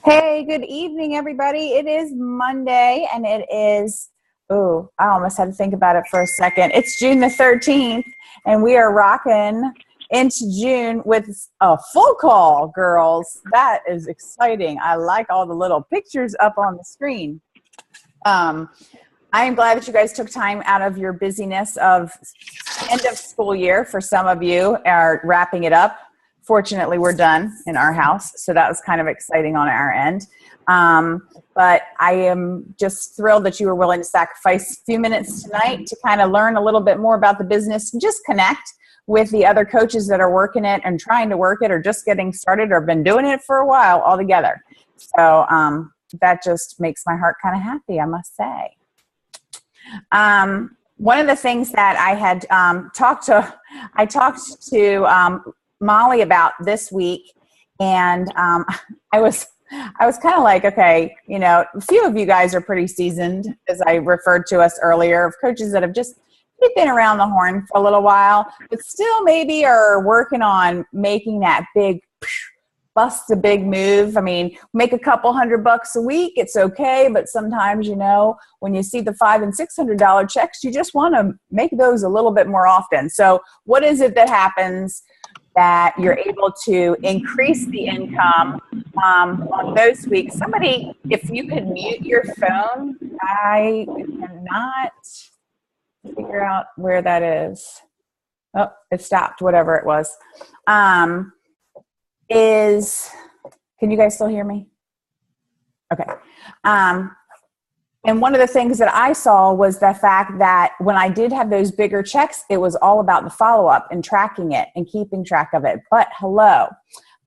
Hey, good evening, everybody. It is Monday and it is, oh, I almost had to think about it for a second. It's June the 13th and we are rocking into June with a full call, girls. That is exciting. I like all the little pictures up on the screen. I am glad that you guys took time out of your busyness of end of school year. For some of you are wrapping it up. Fortunately, we're done in our house, so that was kind of exciting on our end. But I am just thrilled that you were willing to sacrifice a few minutes tonight to kind of learn a little bit more about the business and just connect with the other coaches that are working it and trying to work it or just getting started or been doing it for a while all together. So that just makes my heart kind of happy, I must say. One of the things that I had talked to Molly about this week, and I was kind of like, okay, you know, a few of you guys are pretty seasoned, as I referred to us earlier, of coaches that have just been around the horn for a little while, but still maybe are working on making that big bust a big move. I mean, make a couple $100 a week, it's okay, but sometimes, you know, when you see the $500 and $600 checks, you just want to make those a little bit more often. So what is it that happens that you're able to increase the income on those weeks? Somebody, if you could mute your phone, I cannot figure out where that is. Oh, it stopped, whatever it was. Can you guys still hear me? Okay. And one of the things that I saw was the fact that when I did have those bigger checks, it was all about the follow-up and tracking it and keeping track of it. But hello.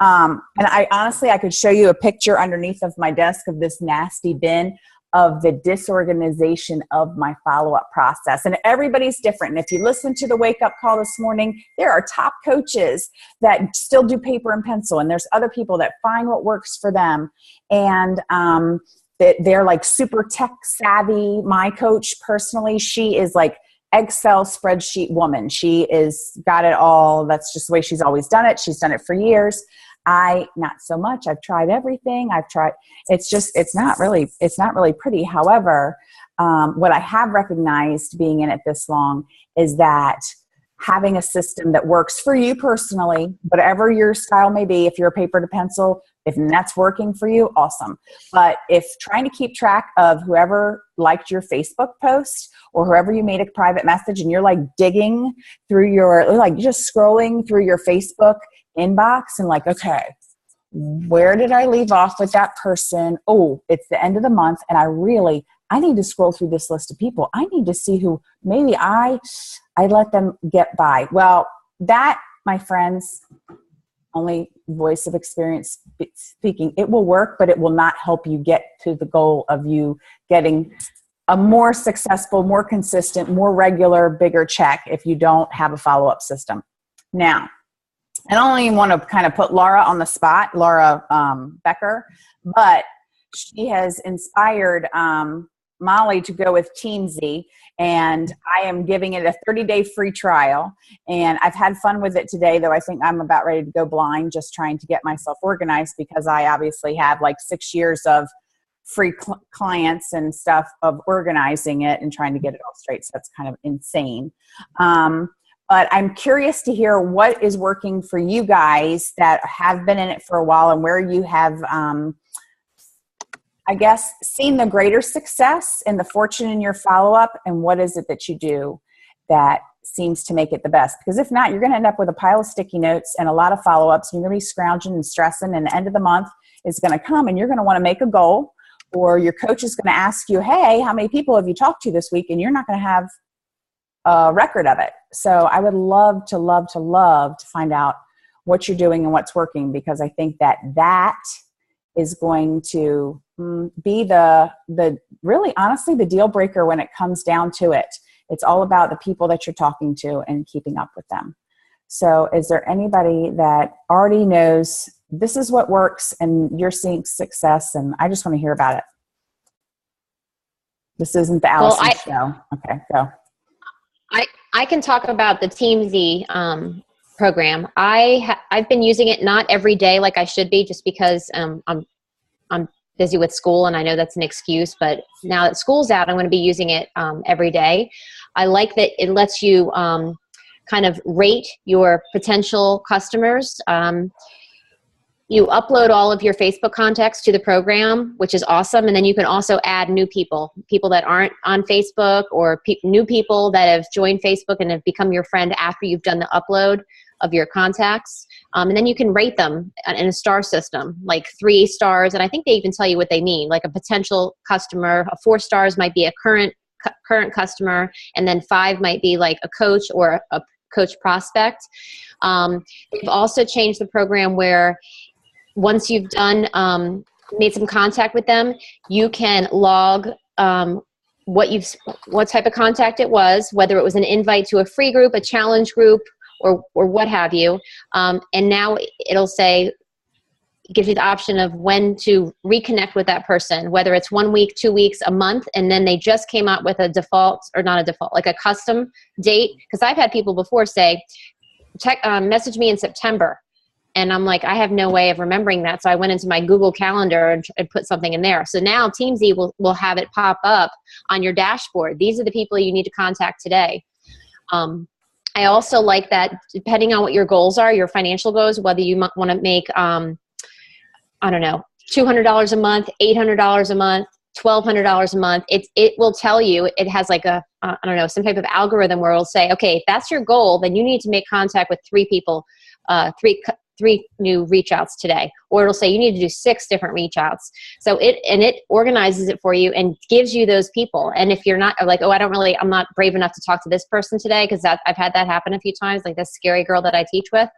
And I honestly could show you a picture underneath of my desk of this nasty bin of the disorganization of my follow-up process. And everybody's different. And if you listen to the wake-up call this morning, there are top coaches that still do paper and pencil. And there's other people that find what works for them. And they're like super tech savvy. My coach personally, she is like Excel spreadsheet woman. She is got it all. That's just the way she's always done it. She's done it for years. I, not so much. I've tried everything. It's not really pretty. However, what I have recognized being in it this long is that having a system that works for you personally, whatever your style may be, if you're a paper to pencil, if that's working for you, awesome. But if trying to keep track of whoever liked your Facebook post or whoever you made a private message and you're like digging through just scrolling through your Facebook inbox and like, okay, where did I leave off with that person? Oh, it's the end of the month and I need to scroll through this list of people. I need to see who maybe I let them get by. Well, that, my friends, only voice of experience speaking, it will work, but it will not help you get to the goal of you getting a more successful, more consistent, more regular, bigger check if you don't have a follow-up system. Now, I don't even want to kind of put Laura on the spot, Laura Becker, but she has inspired Molly to go with Teamzy, and I am giving it a 30-day free trial. And I've had fun with it today, though I think I'm about ready to go blind just trying to get myself organized because I obviously have like 6 years of free clients and stuff of organizing it and trying to get it all straight. So that's kind of insane. But I'm curious to hear what is working for you guys that have been in it for a while and where you have, I guess, seen the greater success and the fortune in your follow-up, and what is it that you do that seems to make it the best? Because if not, you're going to end up with a pile of sticky notes and a lot of follow-ups. You're going to be scrounging and stressing, and the end of the month is going to come, and you're going to want to make a goal, or your coach is going to ask you, hey, how many people have you talked to this week? And you're not going to have a record of it. So I would love to find out what you're doing and what's working, because I think that is going to be the really honestly the deal breaker when it comes down to it. It's all about the people that you're talking to and keeping up with them. So is there anybody that already knows this is what works and you're seeing success, and I just want to hear about it? This isn't the Allison show. Okay, go. I can talk about the Teamzy program. I've been using it not every day like I should be, just because I'm I'm busy with school, and I know that's an excuse, but now that school's out, I'm going to be using it every day. I like that it lets you kind of rate your potential customers. You upload all of your Facebook contacts to the program, which is awesome. And then you can also add new people that aren't on Facebook, or new people that have joined Facebook and have become your friend after you've done the upload of your contacts. And then you can rate them in a star system, like 3 stars. And I think they even tell you what they mean, like a potential customer. 4 stars might be a current customer, and then 5 might be like a coach or a coach prospect. They've also changed the program where once you've done made some contact with them, you can log what type of contact it was, whether it was an invite to a free group, a challenge group, or what have you. And now it'll say, gives you the option of when to reconnect with that person, whether it's 1 week, 2 weeks, a month, and then they just came out with a default, or not a default, like a custom date. Because I've had people before say, message me in September. And I'm like, I have no way of remembering that. So I went into my Google Calendar and put something in there. So now Teamzy will have it pop up on your dashboard. These are the people you need to contact today. I also like that depending on what your goals are, your financial goals, whether you want to make, I don't know, $200 a month, $800 a month, $1,200 a month, it will tell you, it has like a, I don't know, some type of algorithm where it'll say, okay, if that's your goal, then you need to make contact with 3 people, 3 new reach outs today, or it'll say you need to do 6 different reach outs. So it organizes it for you and gives you those people. And if you're not like, oh, I'm not brave enough to talk to this person today, because I've had that happen a few times, like this scary girl that I teach with,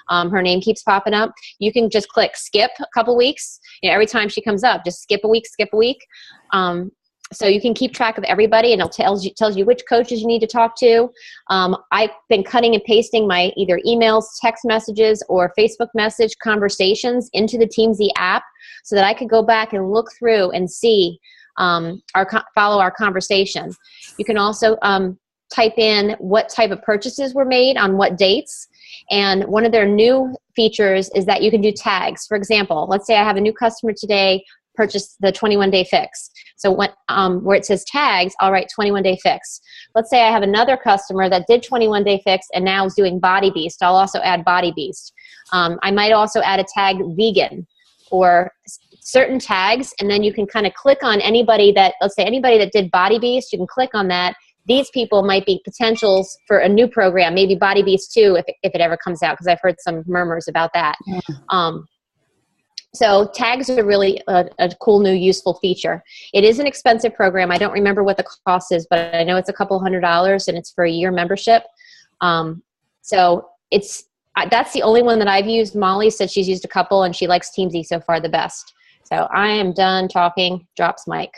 her name keeps popping up. You can just click skip a couple weeks. Every time she comes up, just skip a week. So you can keep track of everybody, and it tells you which coaches you need to talk to. I've been cutting and pasting my either emails, text messages, or Facebook message conversations into the Teamzy app so that I could go back and look through and see, follow our conversation. You can also type in what type of purchases were made on what dates. And one of their new features is that you can do tags. For example, let's say I have a new customer today, purchase the 21-day fix. So when, where it says tags, I'll write 21-day fix. Let's say I have another customer that did 21-day fix and now is doing Body Beast. I'll also add Body Beast. I might also add a tag vegan or certain tags, and then you can kind of click on anybody that, let's say anybody that did Body Beast, you can click on that. These people might be potentials for a new program, maybe Body Beast 2 if it ever comes out, because I've heard some murmurs about that. Yeah. So tags are really a cool new useful feature. It is an expensive program. I don't remember what the cost is, but I know it's a couple $100 and it's for a year membership. So that's the only one that I've used. Molly said she's used a couple and she likes Teamzy so far the best. So I am done talking. Drops mic.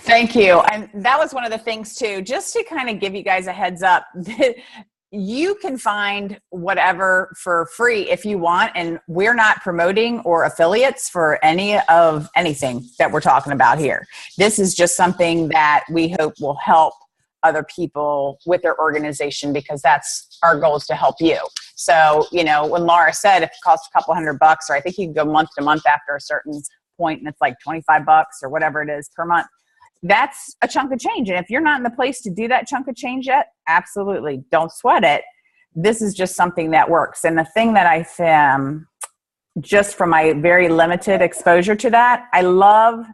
Thank you. And that was one of the things too, just to kind of give you guys a heads up. You can find whatever for free if you want, and we're not promoting or affiliates for anything that we're talking about here. This is just something that we hope will help other people with their organization, because that's our goal, is to help you. So, when Laura said if it costs a couple $100, or I think you can go month to month after a certain point and it's like $25 or whatever it is per month, that's a chunk of change. And if you're not in the place to do that chunk of change yet, absolutely don't sweat it. This is just something that works. And the thing that I found, just from my very limited exposure to that, I love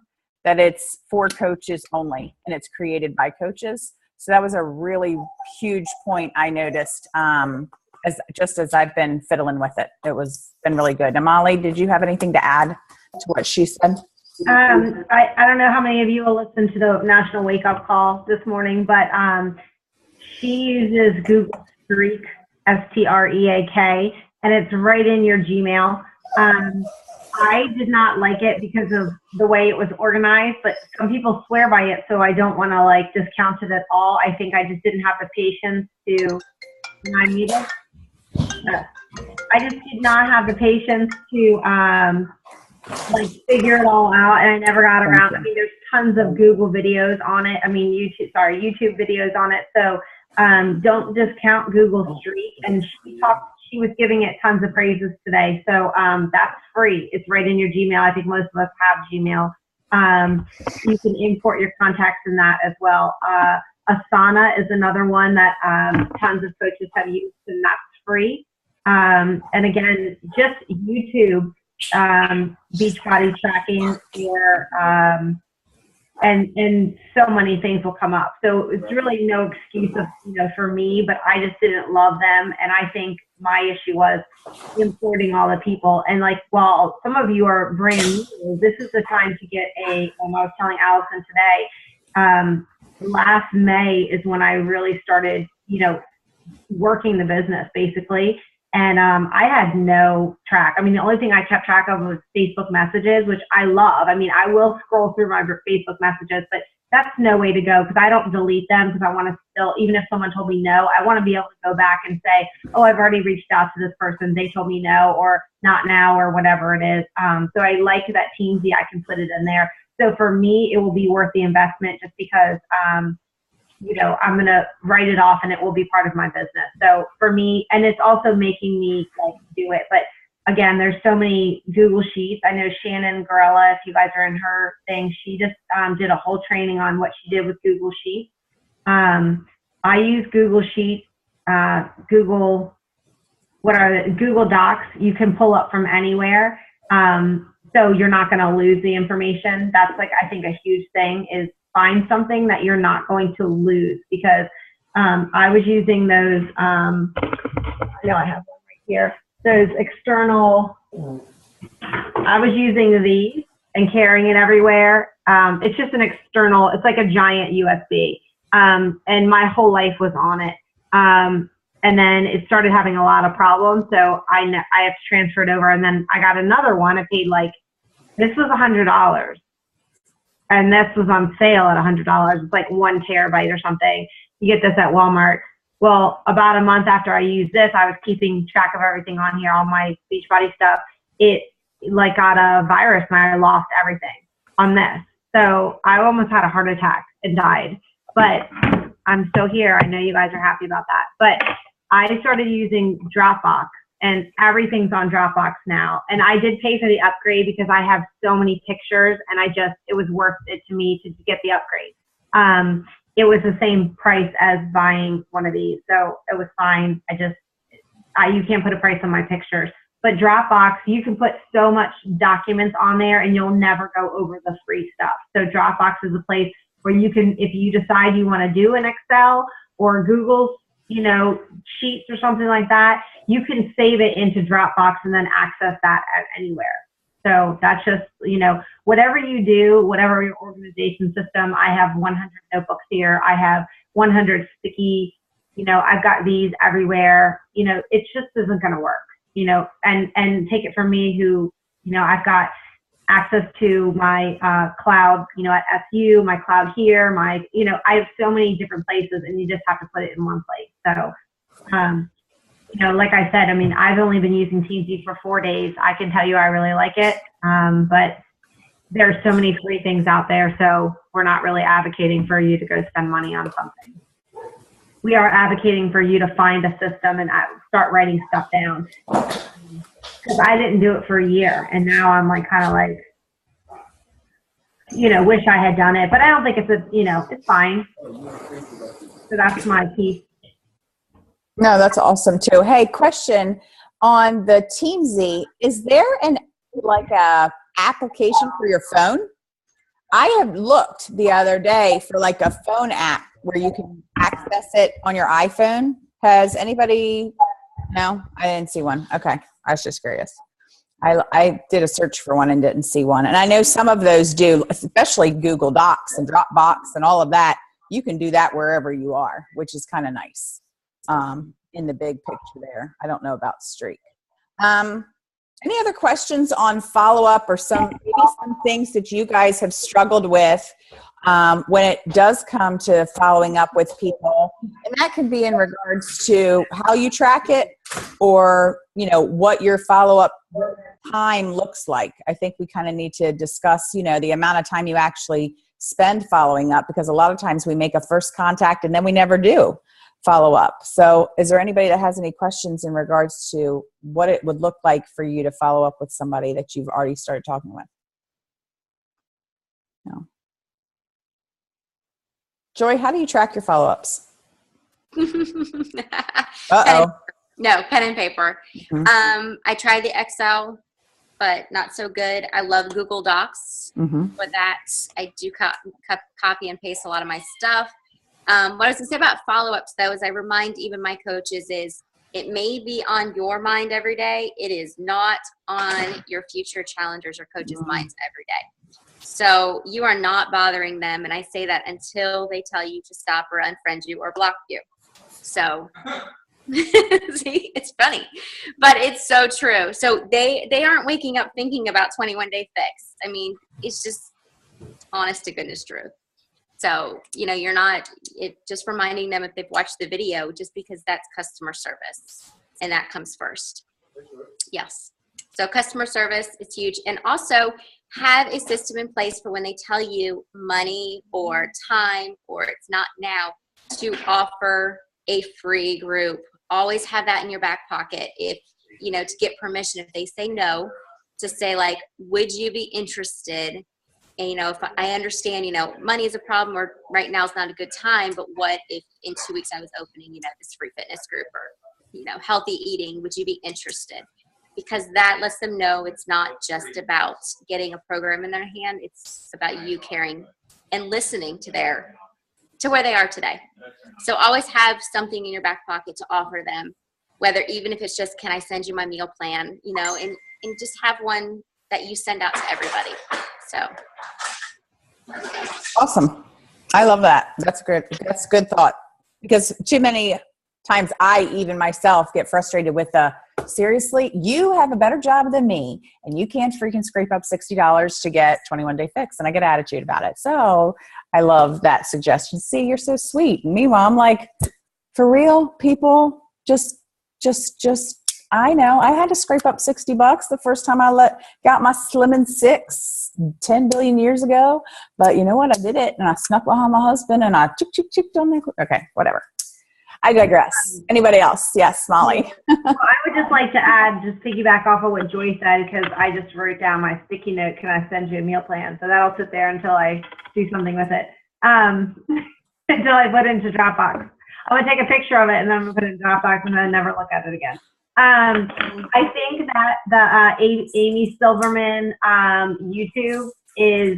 that it's for coaches only and it's created by coaches. So that was a really huge point I noticed as I've been fiddling with it. It was been really good. Amali, did you have anything to add to what she said? I don't know how many of you will listen to the National Wake Up Call this morning, but she uses Google Streak, S-T-R-E-A-K, and it's right in your Gmail. I did not like it because of the way it was organized, but some people swear by it, so I don't want to discount it at all. I think I just didn't have the patience to, I need it. I just did not have the patience to figure it all out, and I never got around. I mean, there's tons of Google videos on it. I mean, YouTube videos on it. So don't discount Google Streak. And she was giving it tons of praises today. So that's free. It's right in your Gmail. I think most of us have Gmail. You can import your contacts in that as well. Asana is another one that tons of coaches have used, and that's free. And again, just YouTube beach body tracking or and so many things will come up. So it's really no excuse of, for me, but I just didn't love them. And I think my issue was importing all the people. And like, well, some of you are brand new. This is the time to get I was telling Allison today, last May is when I really started, working the business basically. And I had no track. I mean, the only thing I kept track of was Facebook messages, which I love. I mean, I will scroll through my Facebook messages, but that's no way to go because I don't delete them because I want to still, even if someone told me no, I want to be able to go back and say, oh, I've already reached out to this person. They told me no, or not now, or whatever it is. So I like that Teamsy, I can put it in there. So for me, it will be worth the investment just because, I'm going to write it off and it will be part of my business. So for me, and it's also making me do it. But again, there's so many Google Sheets. I know Shannon Gorella, if you guys are in her thing, she just did a whole training on what she did with Google Sheets. I use Google Sheets, Google Docs. You can pull up from anywhere. So you're not going to lose the information. That's I think a huge thing is find something that you're not going to lose because I was using those, I know I have one right here, those external, I was using these and carrying it everywhere. It's just an external, it's like a giant USB. And my whole life was on it. And then it started having a lot of problems. So I have to transfer it over. And then I got another one. I paid this was $100. And this was on sale at $100. It's like 1 terabyte or something. You get this at Walmart. Well, about a month after I used this, I was keeping track of everything on here, all my Beachbody stuff. It got a virus and I lost everything on this. So I almost had a heart attack and died. But I'm still here. I know you guys are happy about that. But I started using Dropbox. And everything's on Dropbox now. And I did pay for the upgrade because I have so many pictures and it was worth it to me to get the upgrade. It was the same price as buying one of these. So it was fine. You can't put a price on my pictures. But Dropbox, you can put so much documents on there and you'll never go over the free stuff. So Dropbox is a place where you can, if you decide you want to do an Excel or Google Sheets or something like that, you can save it into Dropbox and then access that anywhere. So that's just, whatever you do, whatever your organization system, I have 100 notebooks here. I have 100 sticky, I've got these everywhere. It just isn't going to work, and take it from me who, I've got access to my cloud, at SU, my cloud here, I have so many different places and you just have to put it in one place. So, like I said, I've only been using Teamsy for 4 days. I can tell you I really like it, but there's so many free things out there, so we're not really advocating for you to go spend money on something. We are advocating for you to find a system and start writing stuff down. Because I didn't do it for a year, and now I'm wish I had done it, but I don't think it's fine. So that's my piece. No, that's awesome too. Hey, question on the Teamsy. Is there a application for your phone? I have looked the other day for a phone app where you can access it on your iPhone. Has anybody? No, I didn't see one. Okay. I was just curious. I did a search for one and didn't see one. And I know some of those do, especially Google Docs and Dropbox and all of that. You can do that wherever you are, which is kind of nice in the big picture there. I don't know about Streak. Any other questions on follow-up or maybe some things that you guys have struggled with when it does come to following up with people? And that could be in regards to how you track it or, what your follow-up time looks like. I think we kind of need to discuss, the amount of time you actually spend following up, because a lot of times we make a first contact and then we never do. follow up. So is there anybody that has any questions in regards to what it would look like for you to follow up with somebody that you've already started talking with? No. Joy, how do you track your follow-ups? Uh-oh. No, pen and paper. Mm-hmm. I tried the Excel, but not so good. I love Google Docs. Mm-hmm. For that, I do copy and paste a lot of my stuff. What I was going to say about follow-ups, though, is I remind even my coaches is it may be on your mind every day. It is not on your future challengers or coaches' minds every day. So you are not bothering them, and I say that until they tell you to stop or unfriend you or block you. So, see, it's funny, but it's so true. So they aren't waking up thinking about 21-day fix. I mean, it's just honest to goodness truth. So, you're not just reminding them if they've watched the video, just because that's customer service and that comes first. Yes. So customer service is huge. And also have a system in place for when they tell you money or time or it's not now to offer a free group. Always have that in your back pocket. If, to get permission, if they say no, to say like, would you be interested? And, if I understand, money is a problem or right now is not a good time, but what if in 2 weeks I was opening, this free fitness group or, healthy eating, would you be interested? Because that lets them know it's not just about getting a program in their hand. It's about you caring and listening to where they are today. So always have something in your back pocket to offer them, whether even if it's just, can I send you my meal plan, and just have one that you send out to everybody. So. Awesome. I love that. That's great. That's good thought, because too many times I even myself get frustrated with seriously, you have a better job than me and you can't freaking scrape up $60 to get 21-day fix, and I get attitude about it. So I love that suggestion. See, you're so sweet. And meanwhile, I'm like, for real, people, just I know I had to scrape up $60 the first time I got my Slim & 6 10 billion years ago. But you know what? I did it, and I snuck behind my husband, and I chick on their. Okay, whatever. I digress. Anybody else? Yes, Molly. Well, I would just like to add, just piggyback off of what Joy said, because I just wrote down my sticky note. Can I send you a meal plan? So that'll sit there until I do something with it. Until I put it into Dropbox. I'm gonna take a picture of it and then I'm gonna put it in Dropbox and then never look at it again. I think that the Amy Silverman YouTube is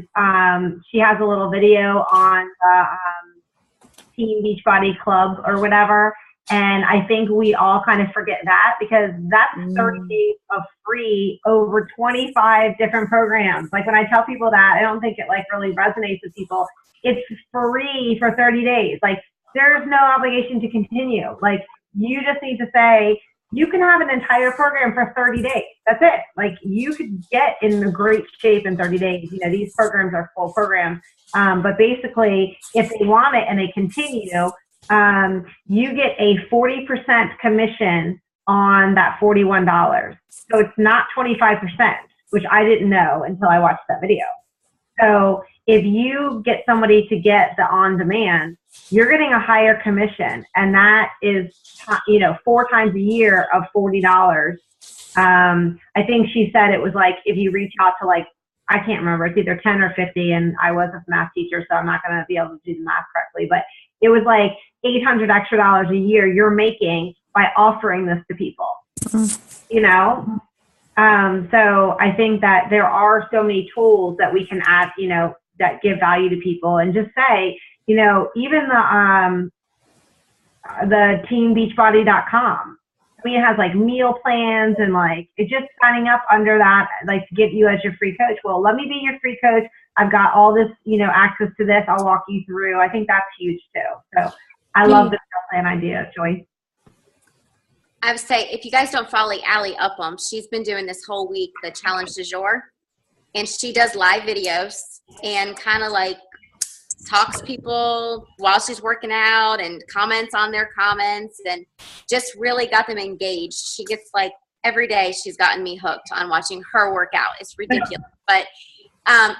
she has a little video on the Team Beachbody Club or whatever, and I think we all kind of forget that, because that's 30 days of free over 25 different programs. Like when I tell people that, I don't think it like really resonates with people. It's free for 30 days. Like there's no obligation to continue. Like you just need to say, you can have an entire program for 30 days. That's it. Like you could get in a great shape in 30 days. These programs are full programs. But basically, if they want it and they continue, you get a 40% commission on that $41. So it's not 25%, which I didn't know until I watched that video. So if you get somebody to get the on-demand, you're getting a higher commission, and that is, 4 times a year of $40. I think she said it was like if you reach out to like, I can't remember, it's either 10 or 50, and I was a math teacher, so I'm not going to be able to do the math correctly, but it was like $800 extra a year you're making by offering this to people, So I think that there are so many tools that we can add, that give value to people, and just say, even the teambeachbody.com. I mean, it has like meal plans and like it's just signing up under that, like to get you as your free coach. Well, let me be your free coach. I've got all this, access to this. I'll walk you through. I think that's huge too. So I love the meal plan idea, Joyce. I would say if you guys don't follow Allie Upham, she's been doing this whole week the challenge du jour, and she does live videos and kind of like talks to people while she's working out and comments on their comments and just really got them engaged. She gets like every day she's gotten me hooked on watching her workout. It's ridiculous, but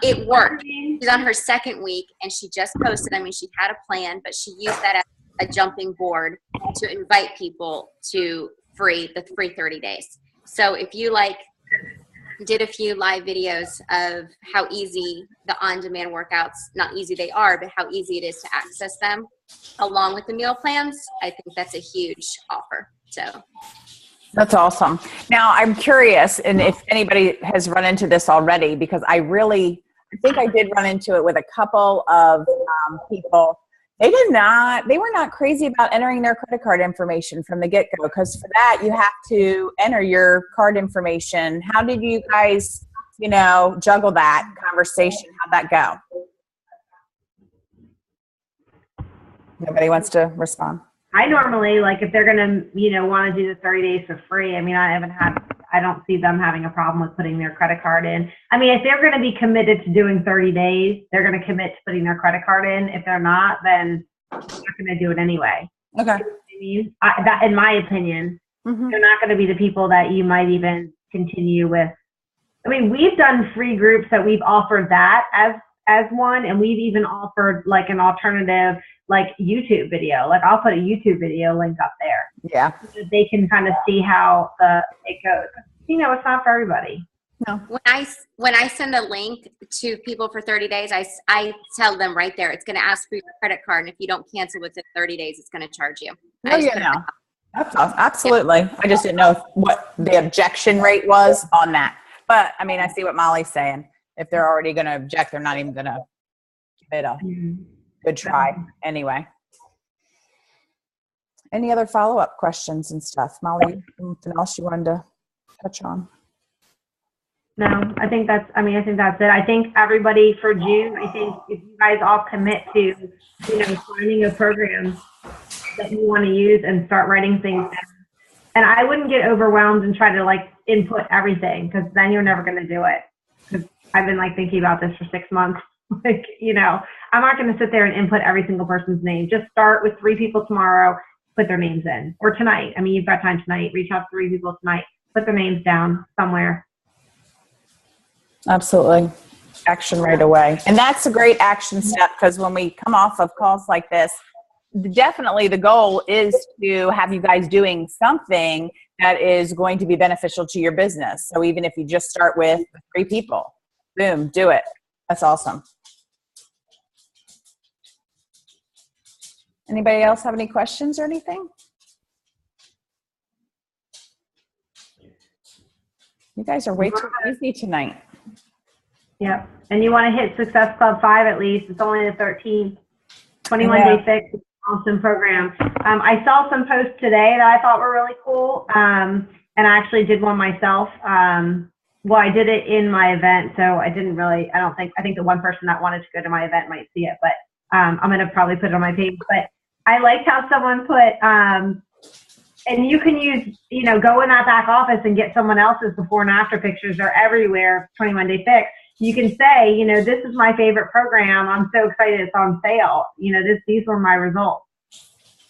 it worked. She's on her second week and she just posted. I mean, she had a plan, but she used that as a jumping board to invite people to the free 30 days. So if you did a few live videos of how easy the on-demand workouts, not easy they are, but how easy it is to access them along with the meal plans, I think that's a huge offer. So that's awesome. Now I'm curious, and if anybody has run into this already, because I think I did run into it with a couple of people. They were not crazy about entering their credit card information from the get-go, because for that you have to enter your card information. How did you guys, juggle that conversation? How'd that go? Nobody wants to respond. I normally, if they're going to, want to do the 30 days for free, I don't see them having a problem with putting their credit card in. If they're going to be committed to doing 30 days, they're going to commit to putting their credit card in. If they're not, then they're not going to do it anyway. Okay. That, in my opinion, they're not going to be the people that you might even continue with. We've done free groups that we've offered that as one, and we've even offered an alternative YouTube video. I'll put a YouTube video link up there. Yeah. So they can kind of see how it goes. It's not for everybody. No. When I send a link to people for 30 days, I tell them right there, it's going to ask for your credit card, and if you don't cancel within 30 days, it's going to charge you. That's awesome. Absolutely. Yeah. I just didn't know what the objection rate was on that. But I see what Molly's saying. If they're already going to object, they're not even going to give it a good try anyway. Any other follow-up questions and stuff? Molly, anything else you wanted to touch on? No, I think that's it. I think everybody for June, if you guys all commit to, finding a program that you want to use and start writing things down. And I wouldn't get overwhelmed and try to input everything, because then you're never going to do it. Because I've been thinking about this for 6 months. I'm not going to sit there and input every single person's name. Just start with 3 people tomorrow, put their names in, or tonight. You've got time tonight. Reach out to 3 people tonight, put their names down somewhere. Absolutely. Action right away. And that's a great action step, because when we come off of calls like this, definitely the goal is to have you guys doing something that is going to be beneficial to your business. So even if you just start with 3 people, boom, do it. That's awesome. Anybody else have any questions or anything? You guys are way too busy tonight. Yep. And you want to hit Success Club 5 at least. It's only the 13th. 21-day fix. Awesome program. I saw some posts today that I thought were really cool. And I actually did one myself. I did it in my event, so I think the one person that wanted to go to my event might see it, but I'm going to probably put it on my page. But I liked how someone put, and you can use, go in that back office and get someone else's before and after pictures. They're everywhere, 21-day fix. You can say, this is my favorite program. I'm so excited it's on sale. These were my results.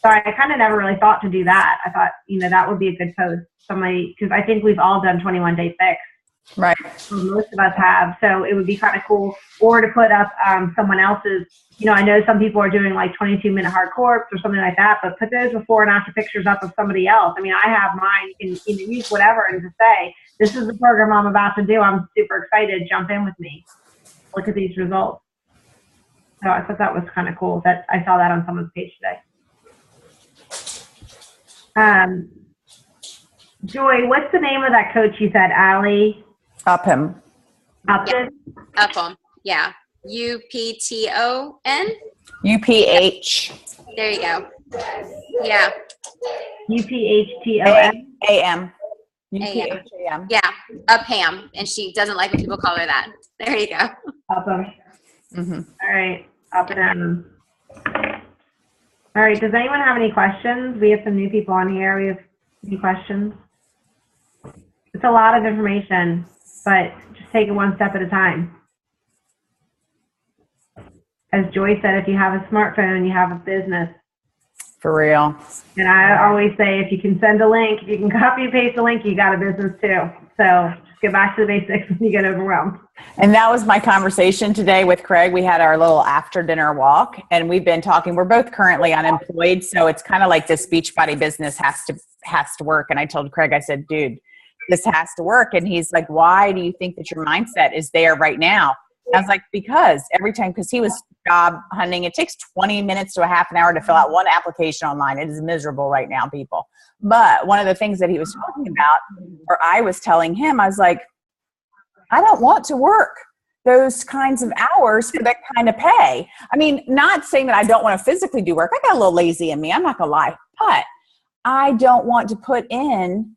So I kind of never really thought to do that. I thought, that would be a good post. Because I think we've all done 21-day fix. Right. Most of us have. So it would be kind of cool. Or to put up someone else's, I know some people are doing 22-minute hardcore or something like that, but put those before and after pictures up of somebody else. I have mine. You can use whatever and just say, this is the program I'm about to do. I'm super excited. Jump in with me. Look at these results. So I thought that was kind of cool that I saw that on someone's page today. Joy, what's the name of that coach you said, Allie? Upham. Upton? Upham. Yeah. UPTON? UPH. There you go. Yeah. UPHTON? AM. UPHAM. Yeah. Upham. And she doesn't like when people call her that. There you go. Upham. Mm-hmm. All right. Upham. All right. Does anyone have any questions? We have some new people on here. We have any questions? It's a lot of information, but just take it one step at a time. As Joy said, if you have a smartphone, you have a business. For real. And I always say, if you can send a link, if you can copy and paste a link, you got a business too. So Get back to the basics when you get overwhelmed. And that was my conversation today with Craig. We had our little after dinner walk, and we've been talking. We're both currently unemployed, so it's kind of like this Beachbody business has to work. And I told Craig, I said, dude, this has to work. And he's like, why do you think that your mindset is there right now? I was like, because every time, because he was job hunting, it takes 20 minutes to a half an hour to fill out one application online. It is miserable right now, people. But one of the things that he was talking about, or I was telling him, I was like, I don't want to work those kinds of hours for that kind of pay. I mean, not saying that I don't want to physically do work. I got a little lazy in me. I'm not going to lie. But I don't want to put in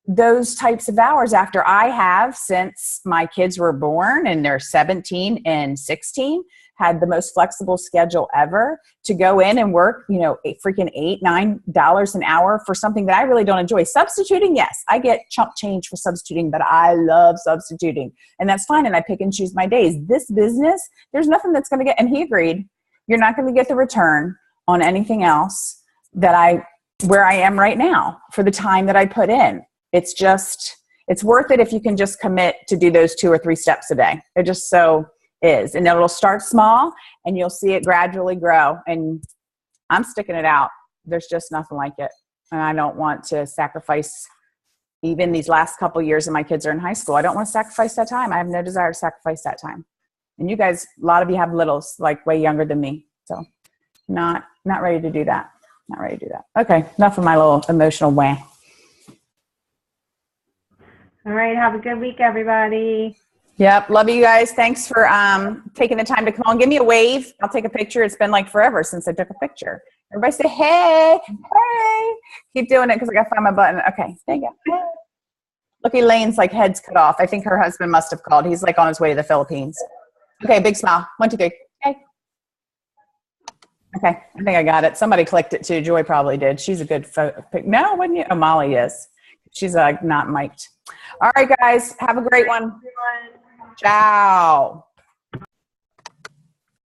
those types of hours after I have, since my kids were born and they're 17 and 16, had the most flexible schedule ever to go in and work, freaking $8-9 an hour for something that I really don't enjoy. Substituting, yes, I get chump change for substituting, but I love substituting, and that's fine. And I pick and choose my days. This business, there's nothing that's going to get, and he agreed, you're not going to get the return on anything else where I am right now for the time that I put in. It's worth it if you can just commit to do those 2 or 3 steps a day. It just so is. And it'll start small and you'll see it gradually grow. And I'm sticking it out. There's just nothing like it. And I don't want to sacrifice, even these last couple years and my kids are in high school, I don't want to sacrifice that time. I have no desire to sacrifice that time. And you guys, a lot of you have littles, like way younger than me. So not ready to do that. Not ready to do that. Okay. Enough of my little emotional wah. All right. Have a good week, everybody. Yep. Love you guys. Thanks for taking the time to come on. Give me a wave. I'll take a picture. It's been like forever since I took a picture. Everybody say, hey, hey. Keep doing it because I got to find my button. Okay. There you go. Hey. Look, Elaine's like head's cut off. I think her husband must have called. He's like on his way to the Philippines. Okay. Big smile. 1, 2, 3. Okay. Okay. I think I got it. Somebody clicked it too. Joy probably did. She's a good no, wouldn't you? Oh, Molly is. She's not mic'd. All right, guys. Have a great one. Ciao.